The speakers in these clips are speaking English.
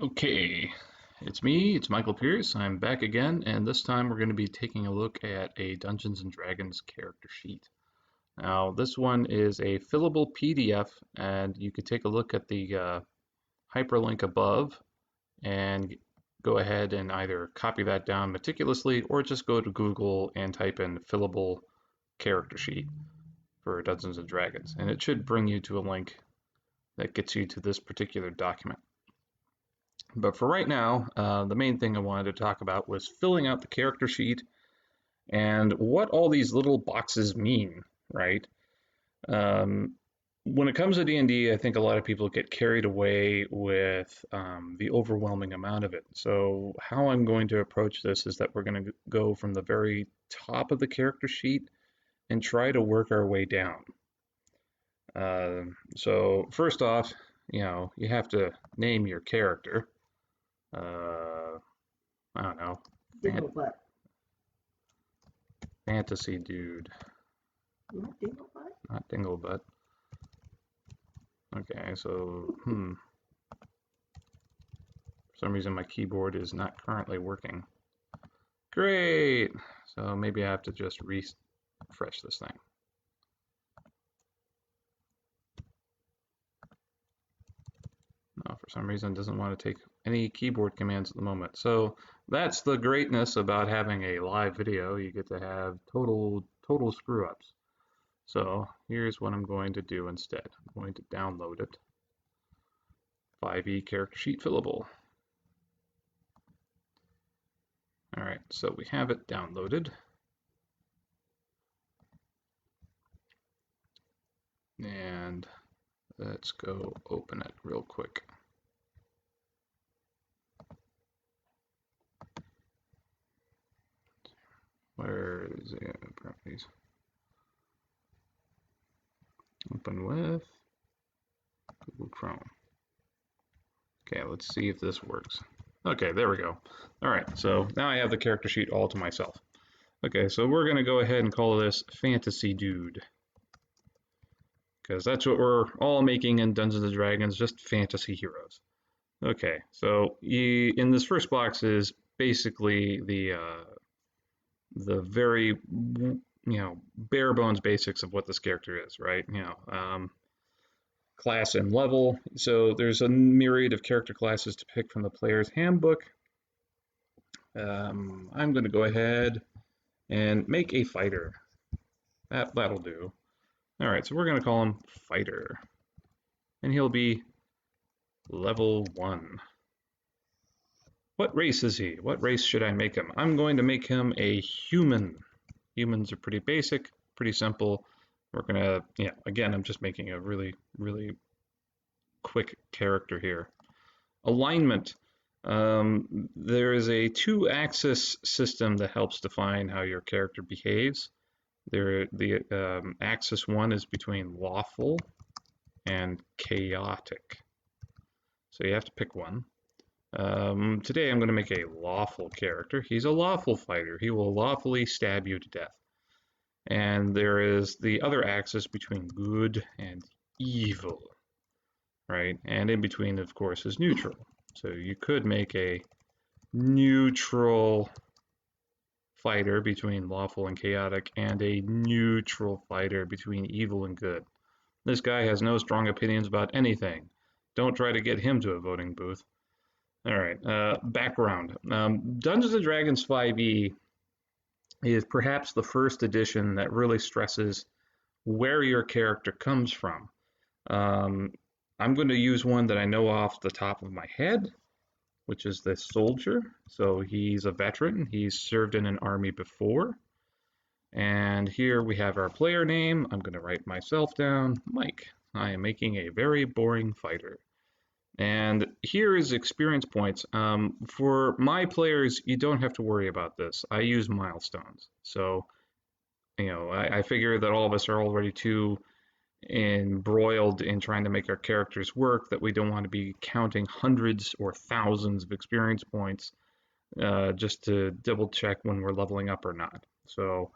Okay, it's Michael Pierce. I'm back again, and this time we're going to be taking a look at a Dungeons and Dragons character sheet. Now, this one is a fillable PDF, and you could take a look at the hyperlink above and go ahead and either copy that down meticulously or just go to Google and type in fillable character sheet for Dungeons and Dragons, and it should bring you to a link that gets you to this particular document. But for right now, the main thing I wanted to talk about was filling out the character sheet and what all these little boxes mean, right? When it comes to D&D, I think a lot of people get carried away with the overwhelming amount of it. So how I'm going to approach this is that we're going to go from the very top of the character sheet and try to work our way down. So first off, you have to name your character. I don't know. Dinglebutt. Fantasy dude. Not Dinglebutt? Not Dinglebutt. Okay, so, For some reason my keyboard is not currently working. Great! So maybe I have to just refresh this thing. No, for some reason it doesn't want to take any keyboard commands at the moment. So that's the greatness about having a live video. You get to have total screw-ups. So here's what I'm going to do instead. I'm going to download it. 5e character sheet fillable. All right, so we have it downloaded. And let's go open it real quick. Where is it? Properties. Open with Google Chrome. Okay, let's see if this works. Okay, there we go. All right, so now I have the character sheet all to myself. Okay, so we're going to go ahead and call this Fantasy Dude, because that's what we're all making in Dungeons & Dragons, just fantasy heroes. Okay, so in this first box is basically the very, bare bones basics of what this character is, right? Class and level. So there's a myriad of character classes to pick from the player's handbook. I'm going to go ahead and make a fighter. That'll do. All right, so we're going to call him Fighter, and he'll be level 1. What race is he? What race should I make him? I'm going to make him a human. Humans are pretty basic, pretty simple. We're gonna, again, I'm just making a really quick character here. Alignment. There is a 2-axis system that helps define how your character behaves. The axis 1 is between lawful and chaotic. So you have to pick one. Today I'm going to make a lawful character. He's a lawful fighter. He will lawfully stab you to death. And there is the other axis between good and evil, right? And in between, of course, is neutral. So you could make a neutral fighter between lawful and chaotic, and a neutral fighter between evil and good. This guy has no strong opinions about anything. Don't try to get him to a voting booth. All right, background. Dungeons & Dragons 5e is perhaps the first edition that really stresses where your character comes from. I'm going to use one that I know off the top of my head, which is this soldier. So he's a veteran. He's served in an army before. And here we have our player name. I'm going to write myself down, Mike. I am making a very boring fighter. And here is experience points. For my players, you don't have to worry about this. I use milestones. So, I figure that all of us are already too embroiled in trying to make our characters work that we don't want to be counting hundreds or thousands of experience points just to double check when we're leveling up or not. So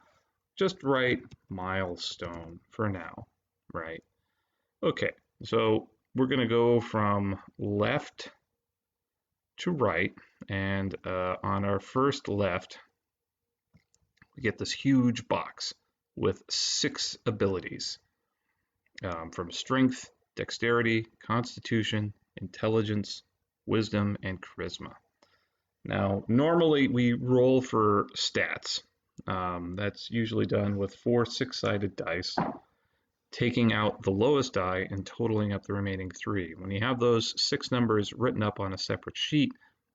just write milestone for now, right? Okay, so we're going to go from left to right, and on our first left, we get this huge box with 6 abilities from strength, dexterity, constitution, intelligence, wisdom, and charisma. Now, normally we roll for stats. That's usually done with 4 6-sided dice, taking out the lowest die and totaling up the remaining 3. When you have those 6 numbers written up on a separate sheet,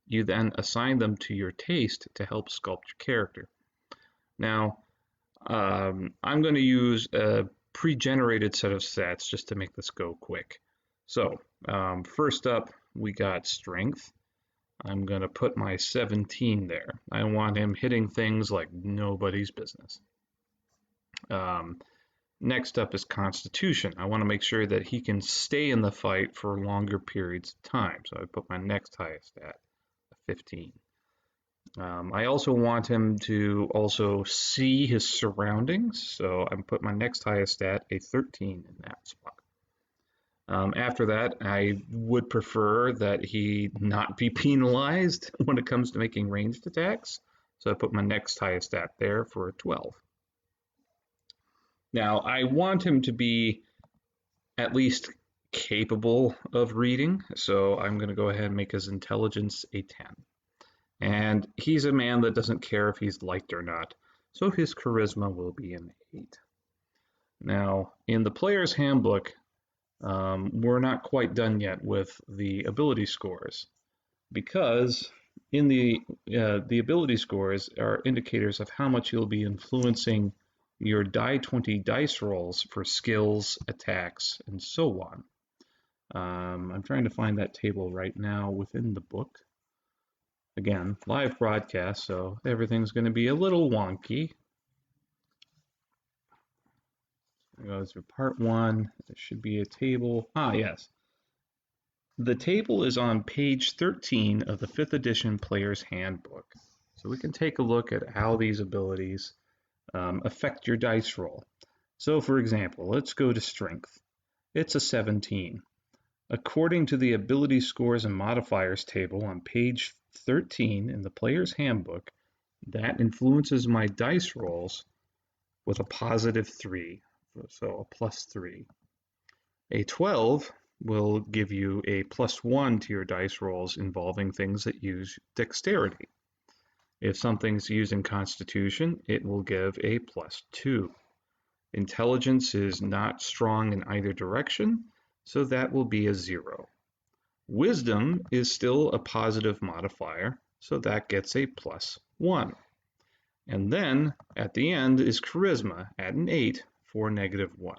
you then assign them to your taste to help sculpt your character. Now, I'm going to use a pre-generated set of stats just to make this go quick. So, first up, we got strength. I'm going to put my 17 there. I want him hitting things like nobody's business. Next up is constitution. I want to make sure that he can stay in the fight for longer periods of time. So I put my next highest stat, 15. I also want him to also see his surroundings. So I put my next highest stat, a 13, in that spot. After that, I would prefer that he not be penalized when it comes to making ranged attacks. So I put my next highest stat there for a 12. Now, I want him to be at least capable of reading, so I'm going to go ahead and make his intelligence a 10. And he's a man that doesn't care if he's liked or not, so his charisma will be an 8. Now, in the player's handbook, we're not quite done yet with the ability scores, because in the ability scores are indicators of how much you'll be influencing your die 20 dice rolls for skills, attacks, and so on. I'm trying to find that table right now within the book. Again, live broadcast, so everything's going to be a little wonky. It goes through part 1. There should be a table. Ah, yes. The table is on page 13 of the 5th edition Player's Handbook. So we can take a look at how these abilities affect your dice roll. So for example, let's go to strength. It's a 17. According to the ability scores and modifiers table on page 13 in the Player's Handbook, that influences my dice rolls with a positive 3, so a plus 3. A 12 will give you a plus 1 to your dice rolls involving things that use dexterity. If something's using constitution, it will give a plus 2. Intelligence is not strong in either direction, so that will be a 0. Wisdom is still a positive modifier, so that gets a plus 1. And then at the end is charisma at an 8 for negative 1.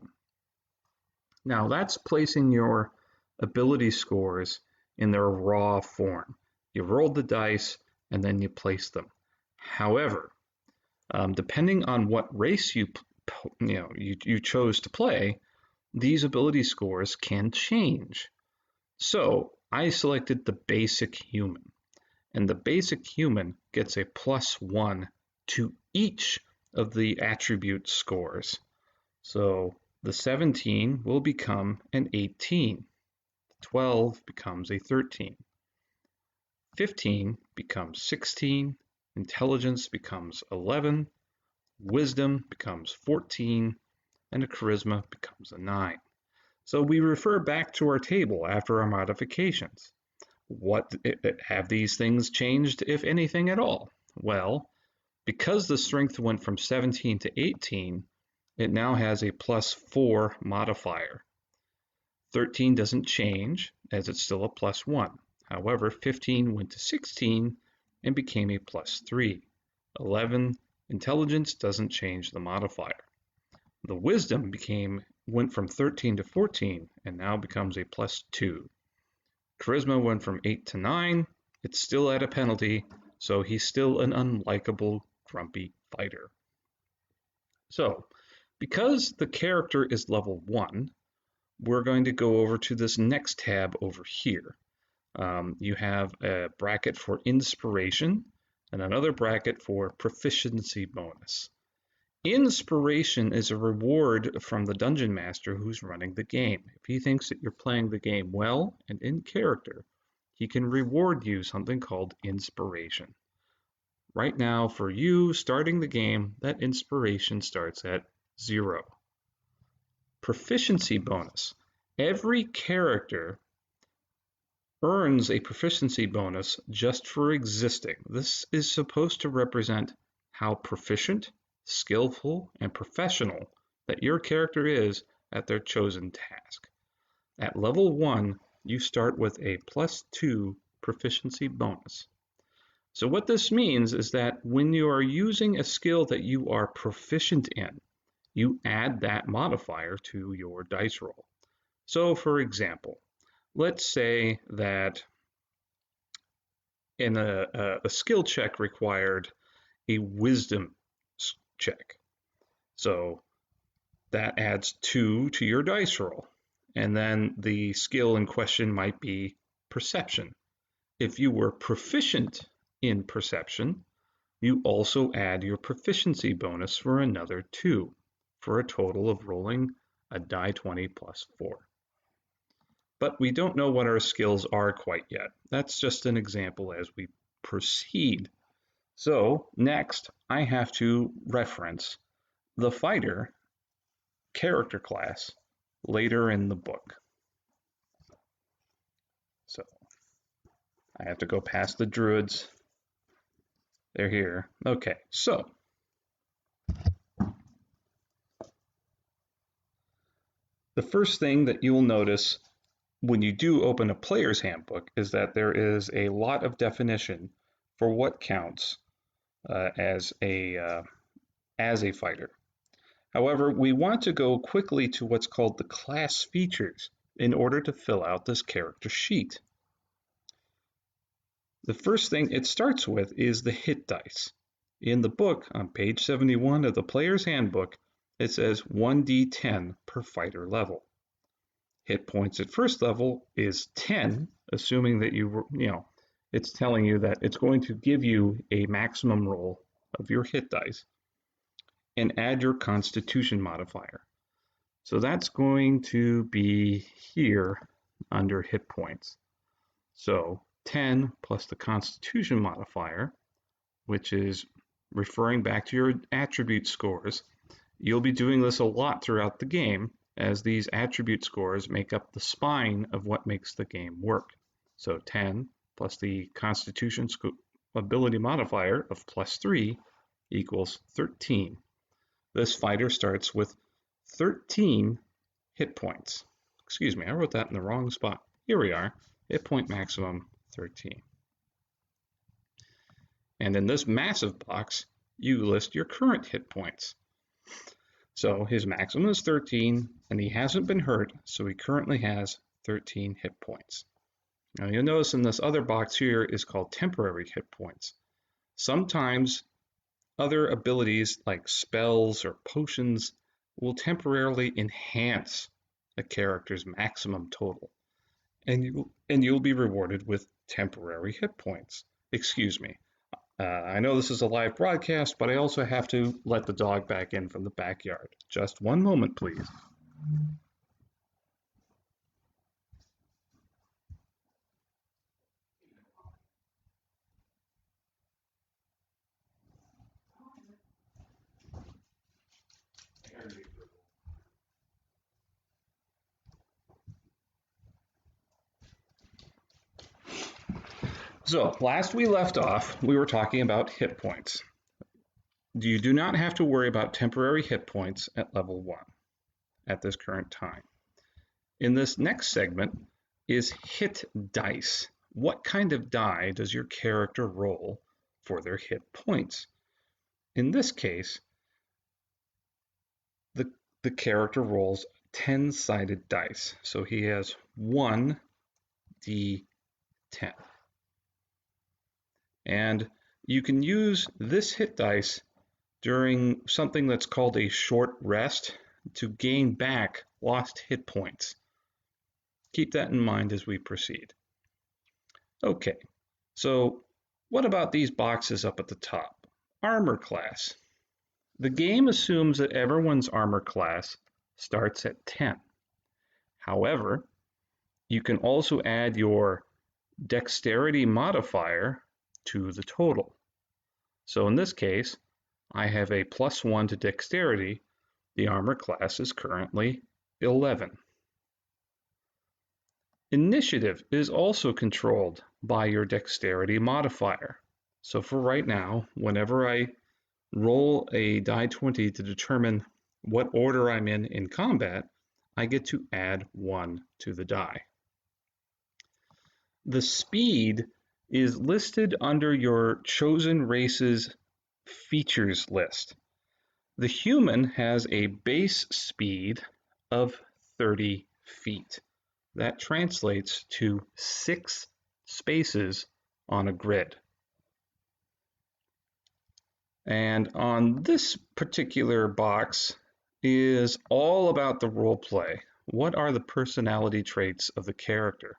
Now that's placing your ability scores in their raw form. You rolled the dice and then you place them. However, depending on what race you chose to play, these ability scores can change. So I selected the basic human, and the basic human gets a plus 1 to each of the attribute scores. So the 17 will become an 18, the 12 becomes a 13, 15 becomes 16, intelligence becomes 11, wisdom becomes 14, and a charisma becomes a 9. So we refer back to our table after our modifications. What have these things changed, if anything at all? Well, because the strength went from 17 to 18, it now has a plus 4 modifier. 13 doesn't change, as it's still a plus 1. However, 15 went to 16 and became a plus 3. 11, intelligence doesn't change the modifier. The wisdom went from 13 to 14 and now becomes a plus 2. Charisma went from 8 to 9. It's still at a penalty, so he's still an unlikable, grumpy fighter. So, because the character is level 1, we're going to go over to this next tab over here. You have a bracket for inspiration and another bracket for proficiency bonus. Inspiration is a reward from the dungeon master who's running the game. If he thinks that you're playing the game well and in character, he can reward you something called inspiration. Right now, for you starting the game, that inspiration starts at 0. Proficiency bonus. Every character earns a proficiency bonus just for existing. This is supposed to represent how proficient, skillful, and professional that your character is at their chosen task. At level 1, you start with a +2 proficiency bonus. So what this means is that when you are using a skill that you are proficient in, you add that modifier to your dice roll. So for example, let's say that in a skill check required a wisdom check. So that adds 2 to your dice roll. And then the skill in question might be perception. If you were proficient in perception, you also add your proficiency bonus for another 2, for a total of rolling a die 20 plus 4. But we don't know what our skills are quite yet. That's just an example as we proceed. So next, I have to reference the fighter character class later in the book. So I have to go past the druids. They're here. Okay, so the first thing that you'll notice when you do open a player's handbook is that there is a lot of definition for what counts as a fighter. However, we want to go quickly to what's called the class features in order to fill out this character sheet. The first thing it starts with is the hit dice. In the book, on page 71 of the player's handbook, it says 1d10 per fighter level. Hit points at first level is 10, assuming that it's telling you that it's going to give you a maximum roll of your hit dice, and add your constitution modifier. So that's going to be here under hit points. So 10 plus the constitution modifier, which is referring back to your attribute scores. You'll be doing this a lot throughout the game, as these attribute scores make up the spine of what makes the game work. So 10 plus the constitution ability modifier of +3 equals 13. This fighter starts with 13 hit points. Excuse me, I wrote that in the wrong spot. Here we are, hit point maximum 13. And in this massive box, you list your current hit points. So his maximum is 13, and he hasn't been hurt, so he currently has 13 hit points. Now you'll notice in this other box here is called temporary hit points. Sometimes other abilities like spells or potions will temporarily enhance a character's maximum total, and you'll be rewarded with temporary hit points. Excuse me. I know this is a live broadcast, but I also have to let the dog back in from the backyard. Just one moment, please. So last we left off, we were talking about hit points. You do not have to worry about temporary hit points at level 1 at this current time. In this next segment is hit dice. What kind of die does your character roll for their hit points? In this case, the character rolls 10-sided dice. So he has 1d10. And you can use this hit dice during something that's called a short rest to gain back lost hit points. Keep that in mind as we proceed. Okay, so what about these boxes up at the top? Armor class. The game assumes that everyone's armor class starts at 10. However, you can also add your dexterity modifier to the total. So in this case, I have a +1 to dexterity. The armor class is currently 11. Initiative is also controlled by your dexterity modifier. So for right now, whenever I roll a die 20 to determine what order I'm in combat, I get to add 1 to the die. The speed is listed under your chosen race's features list. The human has a base speed of 30 feet. That translates to 6 spaces on a grid. And on this particular box is all about the role play. What are the personality traits of the character?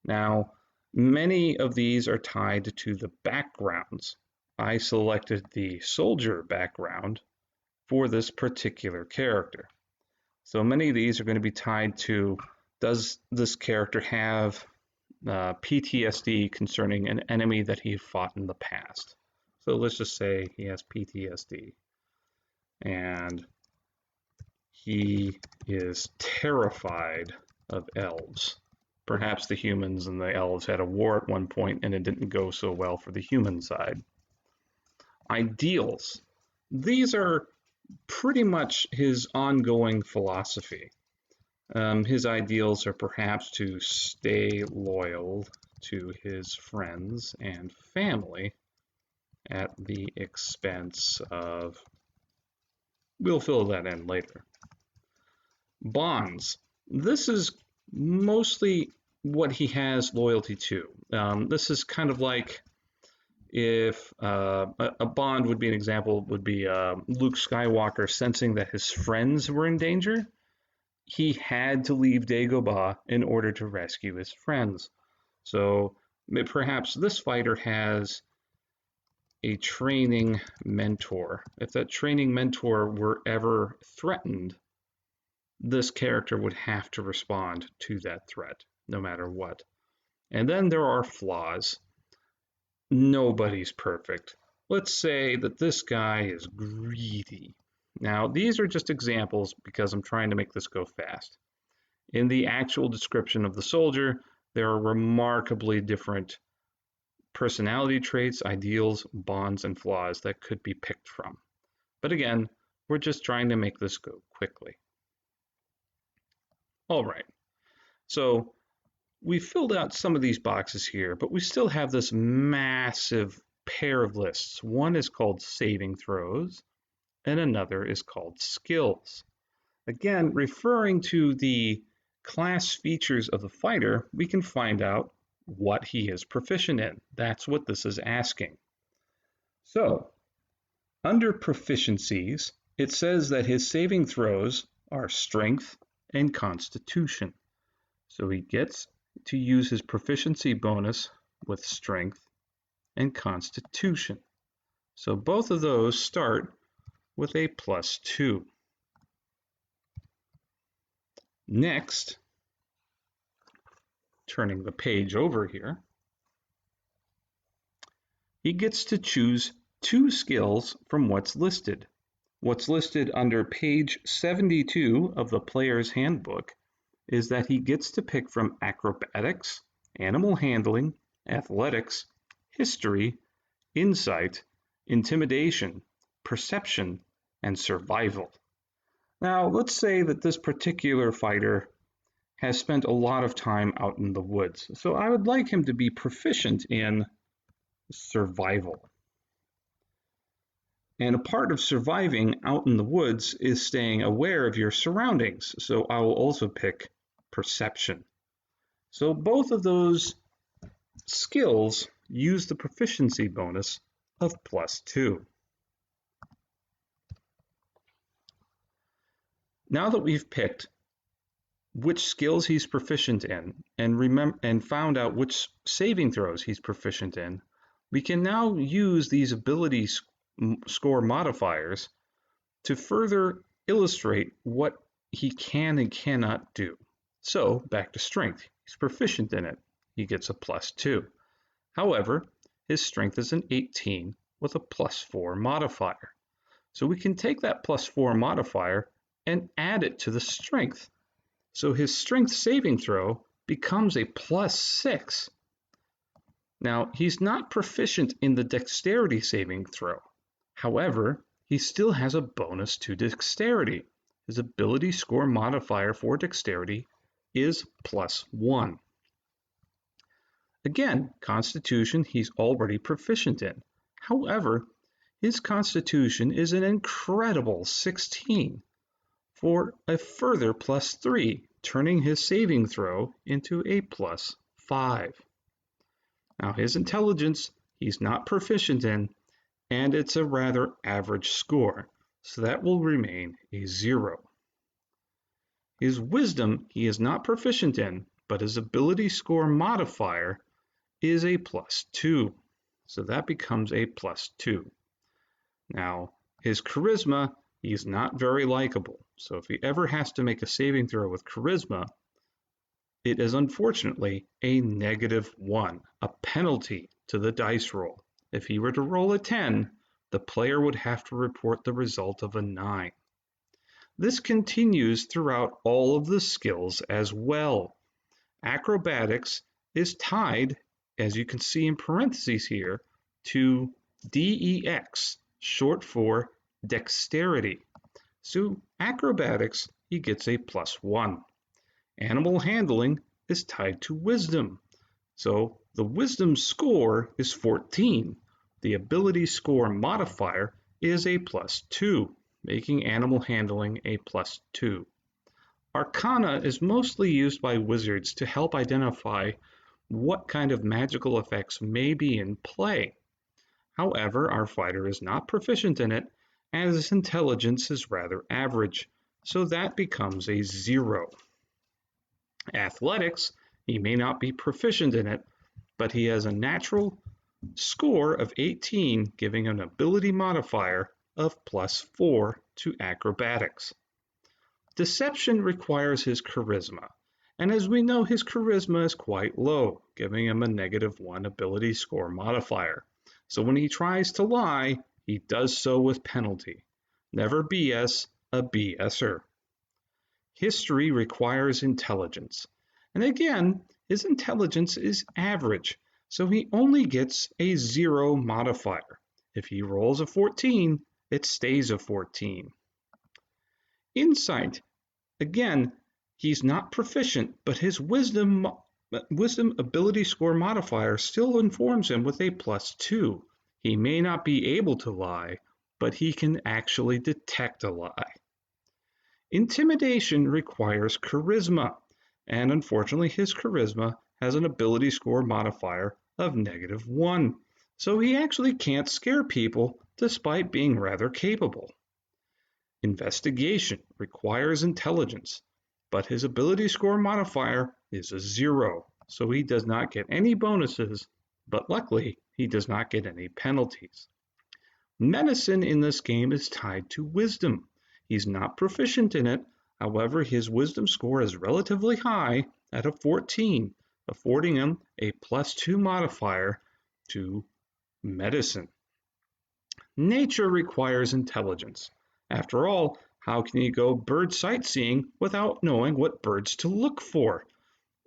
Now, many of these are tied to the backgrounds. I selected the soldier background for this particular character. So many of these are going to be tied to, does this character have PTSD concerning an enemy that he fought in the past? So let's just say he has PTSD and he is terrified of elves. Perhaps the humans and the elves had a war at one point and it didn't go so well for the human side. Ideals. These are pretty much his ongoing philosophy. His ideals are perhaps to stay loyal to his friends and family at the expense of, we'll fill that in later. Bonds. This is mostly what he has loyalty to. This is kind of like if a bond would be an example, would be Luke Skywalker sensing that his friends were in danger. He had to leave Dagobah in order to rescue his friends. So perhaps this fighter has a training mentor. If that training mentor were ever threatened, this character would have to respond to that threat, no matter what. And then there are flaws. Nobody's perfect. Let's say that this guy is greedy. Now, these are just examples because I'm trying to make this go fast. In the actual description of the soldier, there are remarkably different personality traits, ideals, bonds, and flaws that could be picked from. But again, we're just trying to make this go quickly. All right, so we filled out some of these boxes here, but we still have this massive pair of lists. One is called saving throws, and another is called skills. Again, referring to the class features of the fighter, we can find out what he is proficient in. That's what this is asking. So, under proficiencies, it says that his saving throws are strength and constitution. So he gets to use his proficiency bonus with strength and constitution. So both of those start with a +2. Next, turning the page over here, he gets to choose 2 skills from what's listed. What's listed under page 72 of the player's handbook is that he gets to pick from acrobatics, animal handling, athletics, history, insight, intimidation, perception, and survival. Now, let's say that this particular fighter has spent a lot of time out in the woods, so I would like him to be proficient in survival. And a part of surviving out in the woods is staying aware of your surroundings, so I will also pick perception. So both of those skills use the proficiency bonus of +2. Now that we've picked which skills he's proficient in and found out which saving throws he's proficient in, we can now use these ability score modifiers to further illustrate what he can and cannot do. So back to strength. He's proficient in it. he gets a +2. However, his strength is an 18 with a +4 modifier. So we can take that +4 modifier and add it to the strength. So his strength saving throw becomes a +6. Now, he's not proficient in the dexterity saving throw. However, he still has a bonus to dexterity. His ability score modifier for dexterity is +1. Again, Constitution he's already proficient in. However, his Constitution is an incredible 16 for a further +3, turning his saving throw into a +5. Now his intelligence he's not proficient in, and it's a rather average score, so that will remain a 0. His wisdom he is not proficient in, but his ability score modifier is a +2, so that becomes a +2. Now his charisma he is not very likable, so if he ever has to make a saving throw with charisma, it is unfortunately a -1, a penalty to the dice roll. If he were to roll a 10, the player would have to report the result of a 9. This continues throughout all of the skills as well. Acrobatics is tied, as you can see in parentheses here, to DEX, short for dexterity. So acrobatics, he gets a +1. Animal handling is tied to wisdom. So the wisdom score is 14. The ability score modifier is a +2, making animal handling a +2. Arcana is mostly used by wizards to help identify what kind of magical effects may be in play. However, our fighter is not proficient in it, as his intelligence is rather average, so that becomes a 0. Athletics, he may not be proficient in it, but he has a natural score of 18, giving an ability modifier of +4 to acrobatics. Deception requires his charisma, and as we know, his charisma is quite low, giving him a -1 ability score modifier. So when he tries to lie, he does so with penalty. Never BS a BSer. History requires intelligence. And again, his intelligence is average, so he only gets a 0 modifier. If he rolls a 14, it stays a 14. Insight, again, he's not proficient, but his wisdom ability score modifier still informs him with a +2. He may not be able to lie, but he can actually detect a lie. Intimidation requires charisma, and unfortunately his charisma has an ability score modifier of -1, so he actually can't scare people despite being rather capable. Investigation requires intelligence, but his ability score modifier is a 0, so he does not get any bonuses, but luckily he does not get any penalties. Medicine in this game is tied to wisdom. He's not proficient in it, however his wisdom score is relatively high at a 14, affording him a +2 modifier to medicine. Nature requires intelligence. After all, how can you go bird sightseeing without knowing what birds to look for?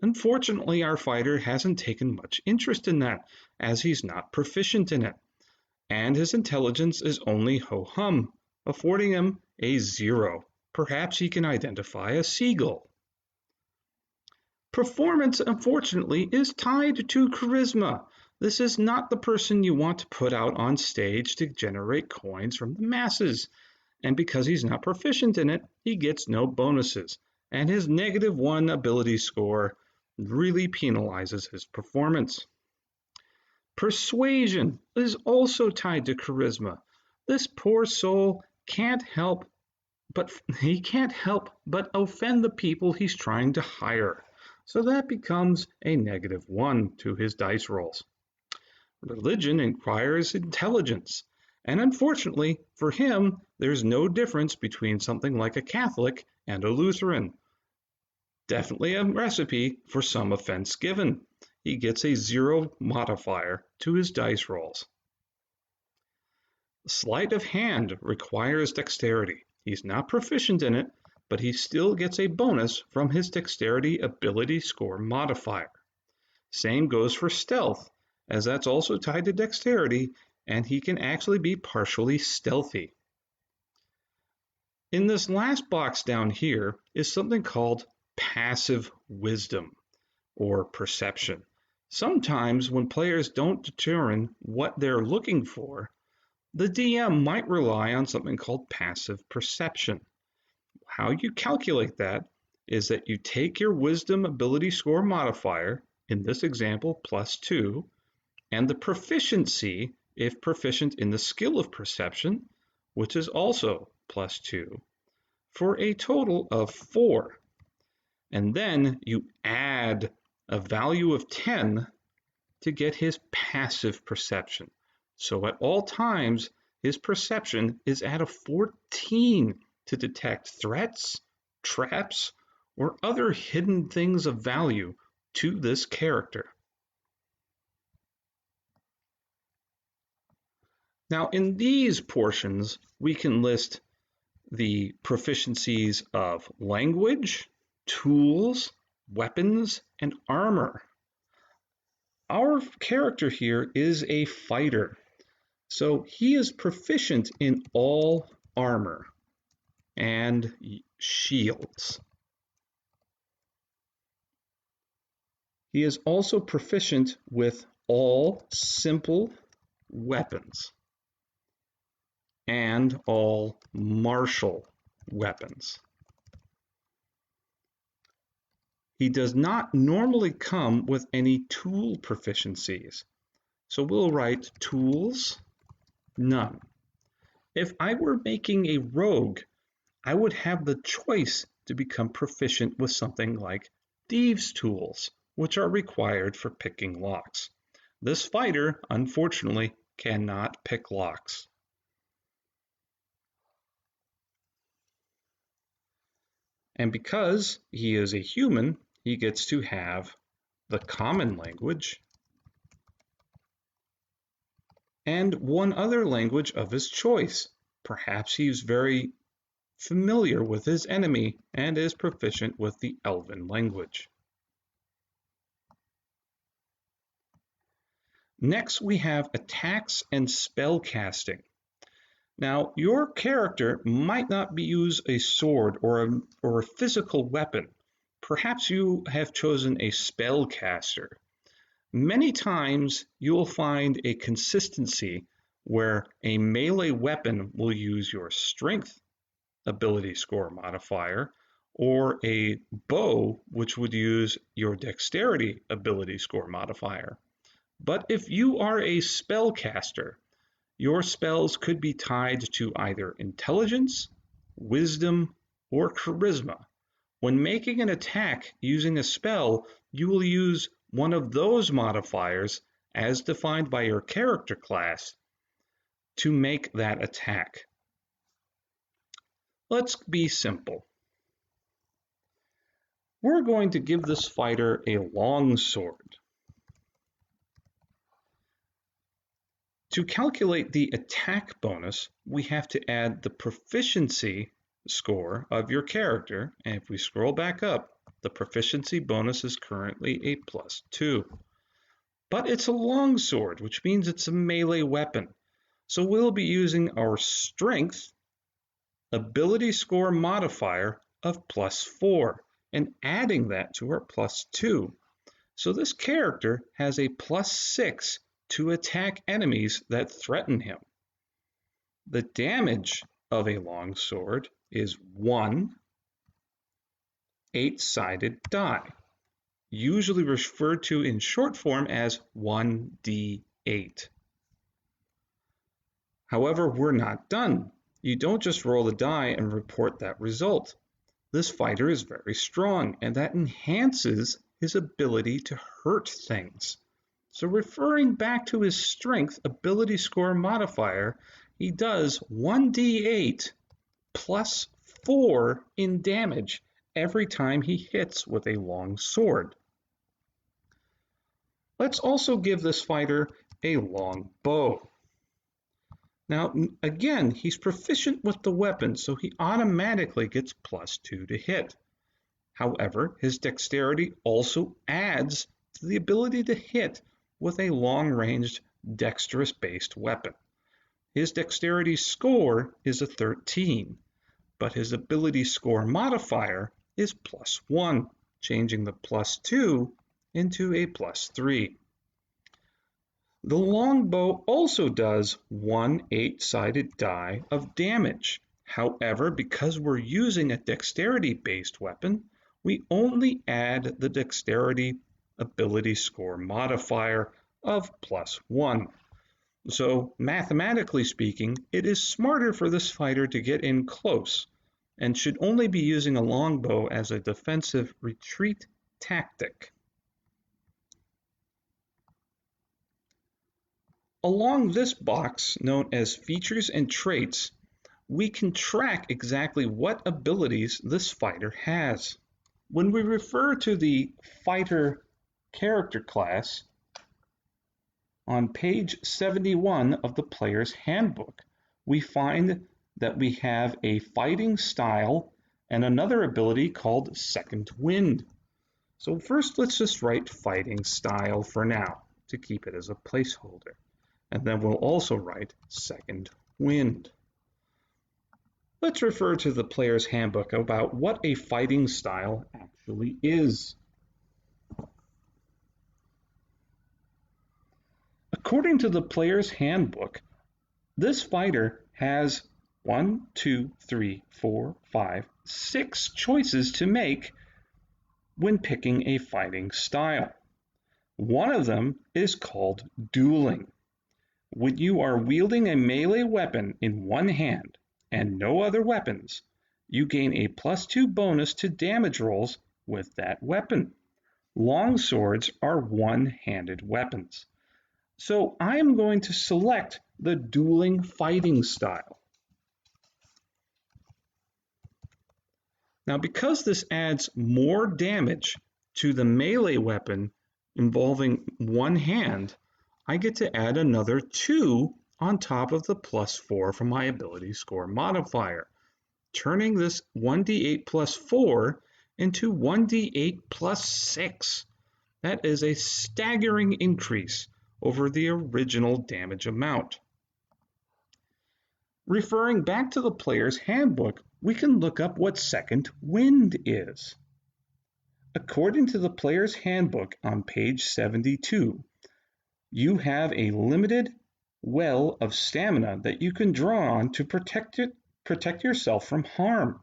Unfortunately, our fighter hasn't taken much interest in that, as he's not proficient in it, and his intelligence is only ho-hum, affording him a 0. Perhaps he can identify a seagull. Performance, unfortunately, is tied to charisma. This is not the person you want to put out on stage to generate coins from the masses, and because he's not proficient in it, he gets no bonuses, and his -1 ability score really penalizes his performance. Persuasion is also tied to charisma. This poor soul can't help but offend the people he's trying to hire. So that becomes a -1 to his dice rolls. Religion requires intelligence, and unfortunately for him, there's no difference between something like a Catholic and a Lutheran. Definitely a recipe for some offense given. he gets a 0 modifier to his dice rolls. Sleight of hand requires dexterity. He's not proficient in it, but he still gets a bonus from his dexterity ability score modifier. Same goes for stealth, as that's also tied to dexterity, and he can actually be partially stealthy. In this last box down here is something called passive wisdom or perception. Sometimes when players don't determine what they're looking for, the DM might rely on something called passive perception. How you calculate that is that you take your wisdom ability score modifier, in this example +2, and the proficiency, if proficient in the skill of perception, which is also +2, for a total of 4. And then you add a value of 10 to get his passive perception. So at all times, his perception is at a 14 to detect threats, traps, or other hidden things of value to this character. Now, in these portions, we can list the proficiencies of language, tools, weapons, and armor. Our character here is a fighter, so he is proficient in all armor and shields. He is also proficient with all simple weapons and all martial weapons. He does not normally come with any tool proficiencies, so we'll write tools, none. If I were making a rogue, I would have the choice to become proficient with something like thieves' tools, which are required for picking locks. This fighter, unfortunately, cannot pick locks. And because he is a human, he gets to have the common language and one other language of his choice. Perhaps he's very familiar with his enemy and is proficient with the Elven language. Next, we have attacks and spell casting. Now, your character might not use a sword or a physical weapon. Perhaps you have chosen a spellcaster. Many times you'll find a consistency where a melee weapon will use your strength ability score modifier, or a bow which would use your dexterity ability score modifier. But if you are a spellcaster, your spells could be tied to either intelligence, wisdom, or charisma. When making an attack using a spell, you will use one of those modifiers as defined by your character class to make that attack. Let's be simple. We're going to give this fighter a long sword. To calculate the attack bonus, we have to add the proficiency score of your character, and if we scroll back up, the proficiency bonus is currently a +2. But it's a long sword, which means it's a melee weapon. So we'll be using our strength ability score modifier of +4 and adding that to our +2. So this character has a +6 to attack enemies that threaten him. The damage of a long sword is 1 8-sided die, usually referred to in short form as 1d8. However, we're not done. You don't just roll the die and report that result. This fighter is very strong, and that enhances his ability to hurt things. So referring back to his strength ability score modifier, he does 1d8 +4 in damage every time he hits with a long sword. Let's also give this fighter a long bow. Now, again, he's proficient with the weapon, so he automatically gets +2 to hit. However, his dexterity also adds to the ability to hit with a long-ranged, dexterous-based weapon. His dexterity score is a 13, but his ability score modifier is +1, changing the +2 into a +3. The longbow also does one 8-sided die of damage. However, because we're using a dexterity-based weapon, we only add the dexterity ability score modifier of +1. So mathematically speaking, it is smarter for this fighter to get in close and should only be using a longbow as a defensive retreat tactic. Along this box, known as features and traits, we can track exactly what abilities this fighter has. When we refer to the fighter character class on page 71 of the player's handbook, we find that we have a fighting style and another ability called Second Wind. So first, let's just write fighting style for now to keep it as a placeholder. And then we'll also write Second Wind. Let's refer to the player's handbook about what a fighting style actually is. According to the player's handbook, this fighter has 1, 2, 3, 4, 5, 6 choices to make when picking a fighting style. One of them is called dueling. When you are wielding a melee weapon in one hand and no other weapons, you gain a +2 bonus to damage rolls with that weapon. Long swords are one-handed weapons. So I am going to select the dueling fighting style. Now, because this adds more damage to the melee weapon involving one hand, I get to add another 2 on top of the +4 from my ability score modifier, turning this 1d8 + 4 into 1d8 + 6. That is a staggering increase over the original damage amount. Referring back to the player's handbook, we can look up what Second Wind is. According to the player's handbook on page 72, you have a limited well of stamina that you can draw on to protect yourself from harm.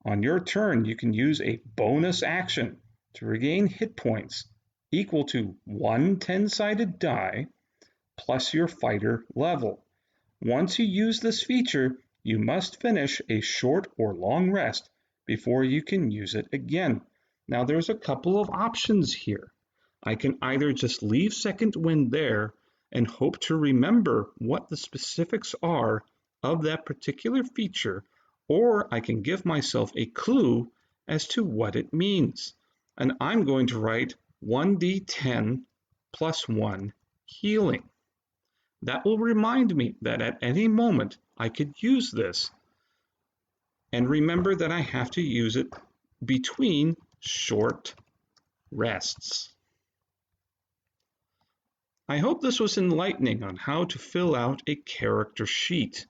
On your turn, you can use a bonus action to regain hit points equal to one 10-sided die plus your fighter level. Once you use this feature, you must finish a short or long rest before you can use it again. Now, there's a couple of options here. I can either just leave Second Wind there and hope to remember what the specifics are of that particular feature, or I can give myself a clue as to what it means. And I'm going to write 1d10 + 1 healing. That will remind me that at any moment I could use this. And remember that I have to use it between short rests. I hope this was enlightening on how to fill out a character sheet.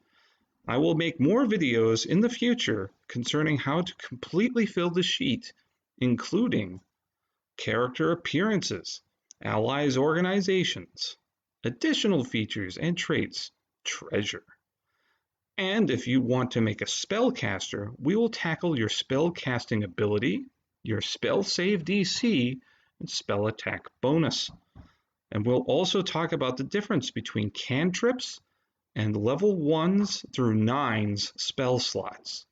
I will make more videos in the future concerning how to completely fill the sheet, including character appearances, allies organizations, additional features and traits, treasure. And if you want to make a spellcaster, we will tackle your spell casting ability, your spell save DC, and spell attack bonus. And we'll also talk about the difference between cantrips and level 1s through 9s spell slots.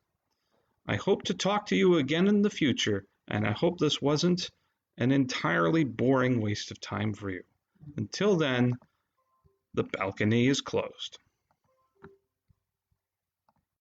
I hope to talk to you again in the future, and I hope this wasn't an entirely boring waste of time for you. Until then, the balcony is closed.